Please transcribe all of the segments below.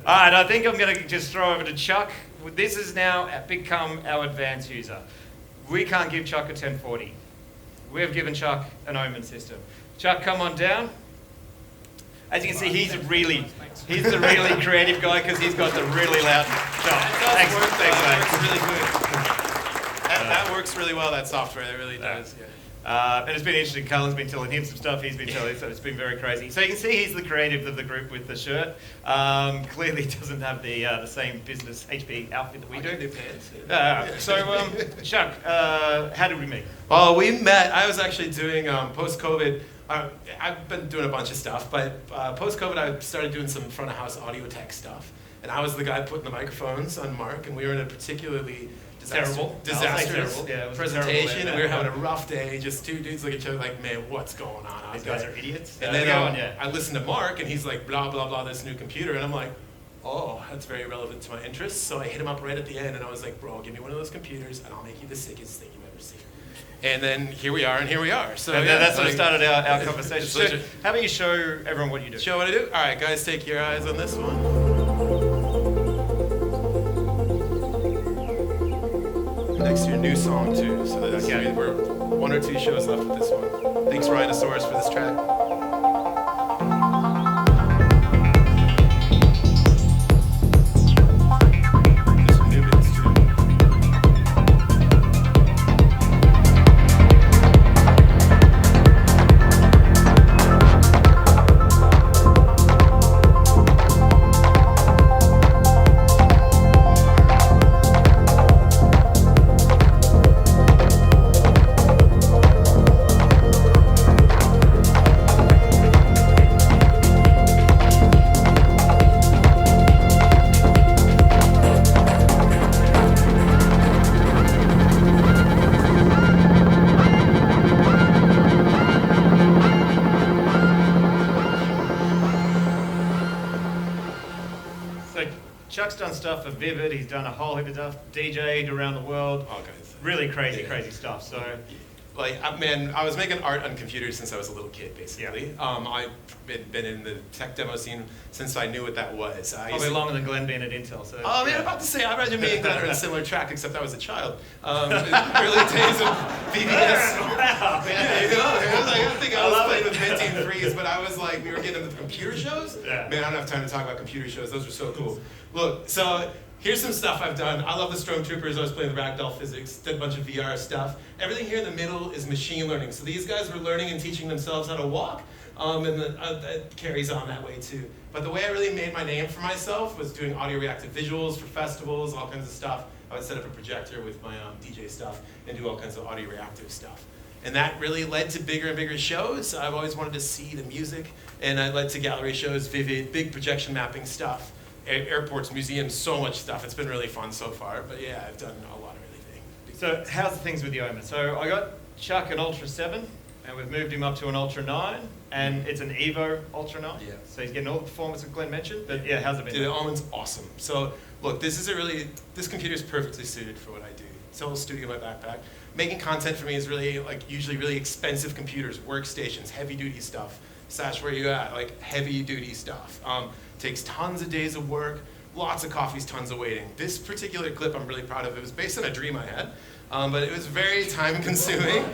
All right, I think I'm going to just throw over to Chuck. This has now become our advanced user. We can't give Chuck a 1040. We've given Chuck an Omen system. Chuck, come on down. As you can see, he's the really creative guy because he's got the really loud Chuck. That does work, that works really good. That works really well, that software, it really does. Yeah. And it's been interesting. Cullen's been telling him some stuff, he's been telling, so it's been very crazy. So you can see he's the creative of the group with the shirt. Clearly doesn't have the same business HP outfit that we do. Chuck, how did we meet? Well, we met, I was actually doing post-COVID, I've been doing a bunch of stuff, but post-COVID I started doing some front of house audio tech stuff. And I was the guy putting the microphones on Mark, and we were in a particularly disastrous presentation, and we were having a rough day, just two dudes look at each other like, man, what's going on? These guys are idiots. And then I listened to Mark, and he's like, blah, blah, blah, this new computer, and I'm like, oh, that's very relevant to my interests, so I hit him up right at the end, and I was like, bro, give me one of those computers, and I'll make you the sickest thing you've ever seen. And then here we are, and here we are. So yeah, that's what started our conversation. So how about you show everyone what you do? Show what I do? All right, guys, take your eyes on this one. Next to your new song too, so that's we're 1 or 2 shows left with this one. Thanks Rhinosaurus for this track. There's some new bits too. Chuck's done stuff for Vivid, he's done a whole heap of stuff, DJ'd around the world. All kinds. Really crazy stuff. So, man, I was making art on computers since I was a little kid, basically. Yeah. I've been in the tech demo scene since I knew what that was. Probably longer than Glenn being at Intel. So. Oh man, I'm about to say, I imagine me and Glenn are in a similar track, except I was a child. Early days of BBS. Wow. I think I was playing with Pentium 3s, but I was like, we were getting into the computer shows. Yeah. Man, I don't have time to talk about computer shows. Those are so cool. Look, so here's some stuff I've done. I love the Stormtroopers. I was playing the ragdoll physics, did a bunch of VR stuff. Everything here in the middle is machine learning. So these guys were learning and teaching themselves how to walk, and that carries on that way too. But the way I really made my name for myself was doing audio reactive visuals for festivals, all kinds of stuff. I would set up a projector with my DJ stuff and do all kinds of audio reactive stuff. And that really led to bigger and bigger shows. I've always wanted to see the music, and I led to gallery shows, Vivid, big projection mapping stuff, airports, museums, so much stuff. It's been really fun so far, but yeah, I've done a lot of really big So things. how's the things with the Omen? So I got Chuck an Ultra 7, and we've moved him up to an Ultra 9, and it's an Evo Ultra 9. Yeah. So he's getting all the performance that Glenn mentioned, but yeah, how's it been? Dude, the Omen's awesome. So look, this computer is perfectly suited for what I do. It's a whole studio in my backpack. Making content for me is really, usually really expensive computers, workstations, heavy duty stuff. Sash, where you at? Like heavy duty stuff. Takes tons of days of work, lots of coffees, tons of waiting. This particular clip I'm really proud of. It was based on a dream I had, but it was very time consuming.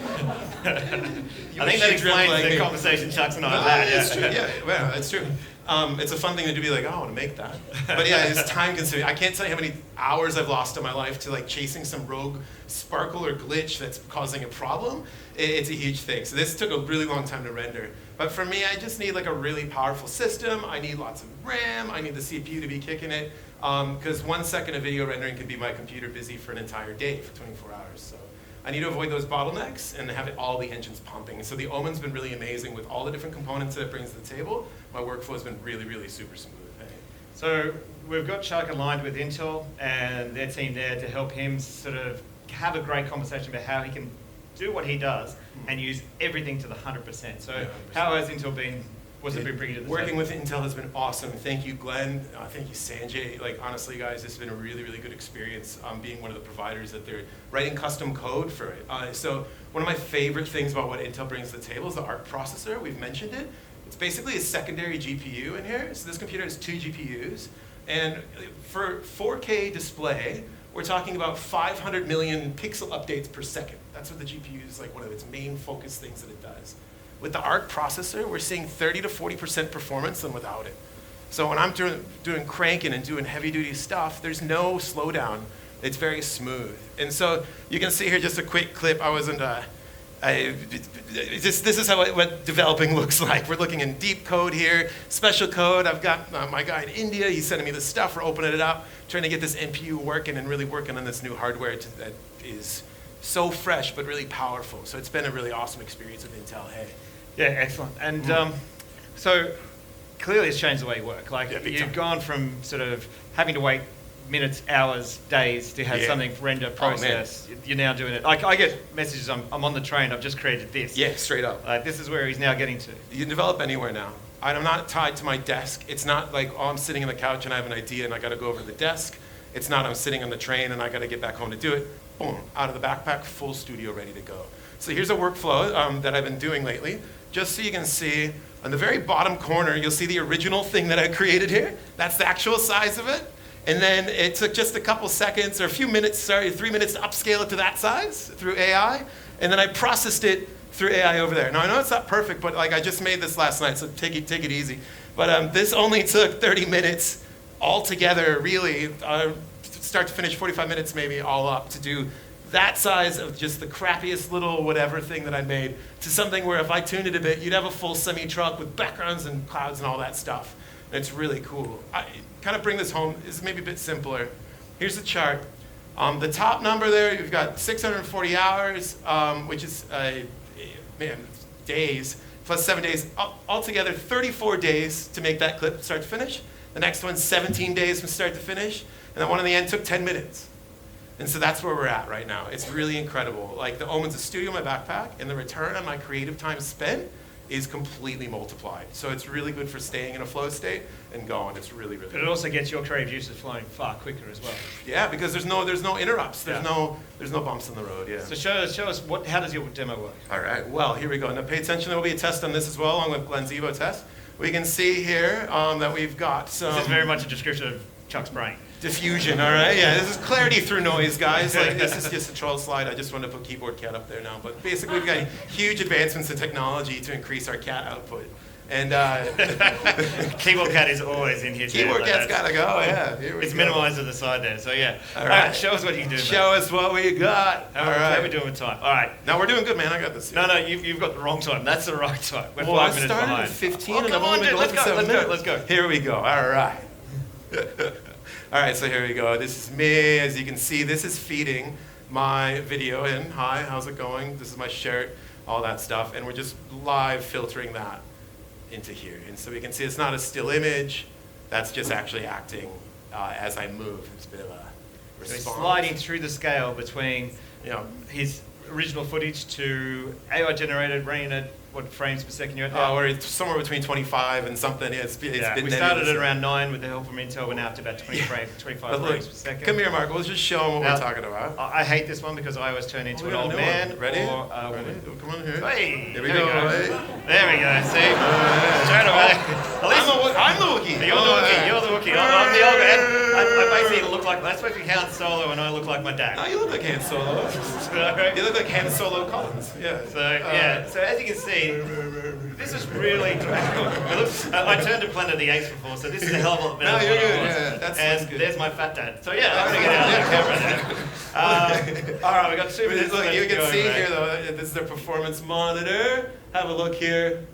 I think that explains the conversation Chuck's and I had. It's true. Yeah, well, it's true. It's a fun thing to do, be like, oh, I want to make that. But yeah, it's time consuming. I can't tell you how many hours I've lost in my life to chasing some rogue sparkle or glitch that's causing a problem. It's a huge thing. So this took a really long time to render. But for me, I just need a really powerful system. I need lots of RAM. I need the CPU to be kicking it. Because 1 second of video rendering could be my computer busy for an entire day, for 24 hours. So I need to avoid those bottlenecks and have all the engines pumping. So the Omen's been really amazing with all the different components that it brings to the table. My workflow has been really, really super smooth. So we've got Chuck aligned with Intel and their team there to help him sort of have a great conversation about how he can do what he does and use everything to the 100%. So 100%. How has Intel been? What's it been bringing to the Working table? with Intel has been awesome. Thank you, Glenn. Thank you, Sanjay. Honestly, guys, this has been a really, really good experience being one of the providers that they're writing custom code for it. So one of my favorite things about what Intel brings to the table is the ARC processor. We've mentioned it. It's basically a secondary GPU in here. So this computer has 2 GPUs. And for 4K display, we're talking about 500 million pixel updates per second. That's what the GPU is, like one of its main focus things that it does. With the ARC processor, we're seeing 30 to 40% performance than without it. So when I'm doing cranking and doing heavy duty stuff, there's no slowdown. It's very smooth. And so you can see here just a quick clip. This is what developing looks like. We're looking in deep code here, special code. I've got my guy in India. He's sending me this stuff. We're opening it up, trying to get this NPU working and really working on this new hardware that is so fresh but really powerful. So it's been a really awesome experience with Intel. Hey. Yeah, excellent. And so clearly it's changed the way you work. Like you've gone from sort of having to wait minutes, hours, days to have something render, process. You're now doing it. Like I get messages, I'm on the train, I've just created this. Yeah, straight up. This is where he's now getting to. You can develop anywhere now. I'm not tied to my desk. It's not like, oh, I'm sitting on the couch and I have an idea and I got to go over to the desk. It's not I'm sitting on the train and I got to get back home to do it. Boom, out of the backpack, full studio ready to go. So here's a workflow that I've been doing lately. Just so you can see, on the very bottom corner, you'll see the original thing that I created here. That's the actual size of it. And then it took just a couple seconds, or a few minutes, 3 minutes to upscale it to that size through AI. And then I processed it through AI over there. Now I know it's not perfect, but like I just made this last night, so take it easy. But this only took 30 minutes altogether, really, start to finish, 45 minutes maybe all up to do that size of just the crappiest little whatever thing that I made to something where if I tuned it a bit, you'd have a full semi-truck with backgrounds and clouds and all that stuff. And it's really cool. I kind of bring this home. It's maybe a bit simpler. Here's the chart. The top number there, you've got 640 hours, which is, days, plus 7 days. Altogether, 34 days to make that clip start to finish. The next one's 17 days from start to finish. And the one in the end took 10 minutes. And so that's where we're at right now. It's really incredible. Like the Omen's a studio in my backpack, and the return on my creative time spent is completely multiplied. So it's really good for staying in a flow state and going. It's really, really But it also gets your creative juices flowing far quicker as well. Yeah, because there's no interrupts. There's no bumps in the road, yeah. So show us how does your demo work? All right, well, here we go. Now pay attention, there will be a test on this as well, along with Glenn's Evo test. We can see here that we've got some... This is very much a description of Chuck's brain. Diffusion, all right? Yeah, this is clarity through noise, guys. Like, this is just a troll slide. I just wanted to put keyboard cat up there now. But basically, we've got huge advancements in technology to increase our cat output. And keyboard cat is always in here. Keyboard cat's got to go, yeah. It's minimized to the side there, so yeah. All right. Show us what you can do. Show us what we got. All right. How are we doing with time? All right. No, we're doing good, man. I got this. No, you've got the wrong time. That's the right time. We're 5 minutes behind. I started at 15 and come I've on, only been going for 7 minutes. Let's go. Here we go. All right. All right, so here we go. This is me. As you can see, this is feeding my video in. Hi, how's it going? This is my shirt, all that stuff. And we're just live filtering that into here. And so we can see it's not a still image. That's just actually acting as I move. It's a bit of a response. So he's sliding through the scale between his original footage to AI-generated, running at what frames per second you're at now? We're somewhere between 25 and something. It's been we started at around 9 with the help from Intel. We're now up to about 25 frames per second. Come here, Mark. Let's just show them what we're talking about. I hate this one because I always turn into an old man. Ready? Or Ready? Come on here. Hey, here we go. Right? There we go. See? Straight away. I'm the Wookiee. You're the Wookiee. You're the Wookiee. I'm the old man. I basically look like, that's supposed to be Han Solo and I look like my dad. No, you look like Han Solo. You look like Han Solo Collins. Yeah. So as you can see, this is really I turned to Planet of the Apes before, so this is a hell of a lot better. No, you're good. Yeah, that's good. There's my fat dad. So yeah, I'm gonna get out of the camera now. All right, we got 2 minutes. Look, you can see here though. This is the performance monitor. Have a look here.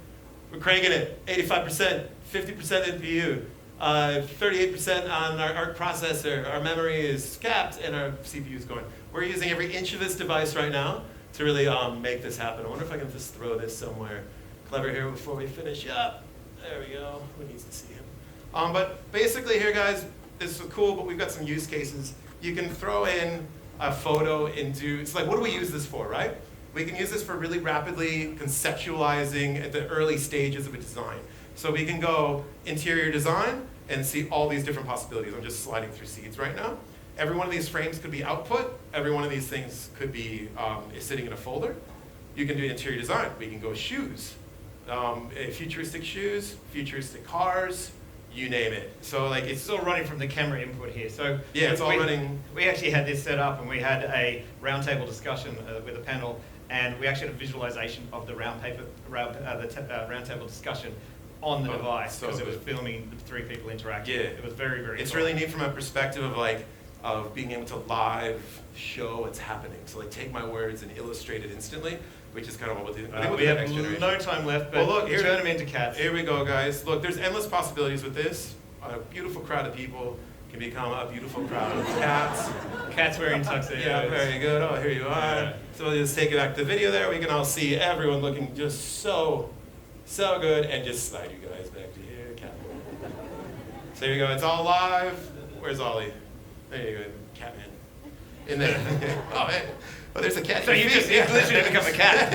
We're cranking it. 85%, 50% NPU, 38% on our ARC processor. Our memory is capped, and our CPU is going. We're using every inch of this device right now to really make this happen. I wonder if I can just throw this somewhere clever here before we finish up. There we go. Who needs to see him? But basically here, guys, this is cool, but we've got some use cases. You can throw in a photo into, it's like, what do we use this for, right? We can use this for really rapidly conceptualizing at the early stages of a design. So we can go interior design and see all these different possibilities. I'm just sliding through seeds right now. Every one of these frames could be output. Every one of these things could be sitting in a folder. You can do interior design. We can go shoes. Futuristic shoes, futuristic cars. you name it. So like It's all running from the camera input here. So yeah, it's all running. We actually had this set up, and we had a roundtable discussion with a panel, and we actually had a visualization of the roundtable discussion on the device so because it was good. filming the 3 people interacting. Yeah. It was very, very It's cool. really neat from a perspective of like of being able to live show what's happening. So like take my words and illustrate it instantly, which is kind of what we'll do. I think we'll We do have next generation. no time left, but Well, look, here- turn them into cats. Here we go, guys. Look, there's endless possibilities with this. A beautiful crowd of people can become a beautiful crowd of cats. Cats wearing tuxedos. Yeah, very good. Oh, here you are. Yeah. So we'll just take it back to the video there. We can all see everyone looking just so good. And just slide you guys back to here. Cat. So there you go. It's all live. Where's Ollie? There you go. Catman. In there. Oh, man. Oh, there's a cat. So you just literally become a cat.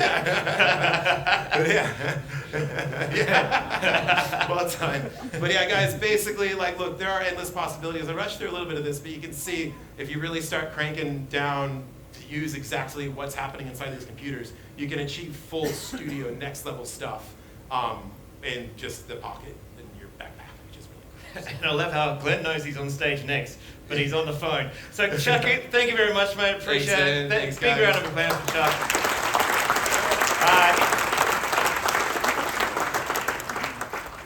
Yeah. Yeah. Well done. But yeah, guys, basically, like, look, there are endless possibilities. I rushed through a little bit of this, but you can see if you really start cranking down to use exactly what's happening inside these computers, you can achieve full studio next level stuff in just the pocket in your backpack, which is really cool. And I love how Glenn knows he's on stage next, but he's on the phone. So Chuck, thank you very much, mate. Appreciate Thanks, it. man. Thanks, Big guys. round of applause for Chuck.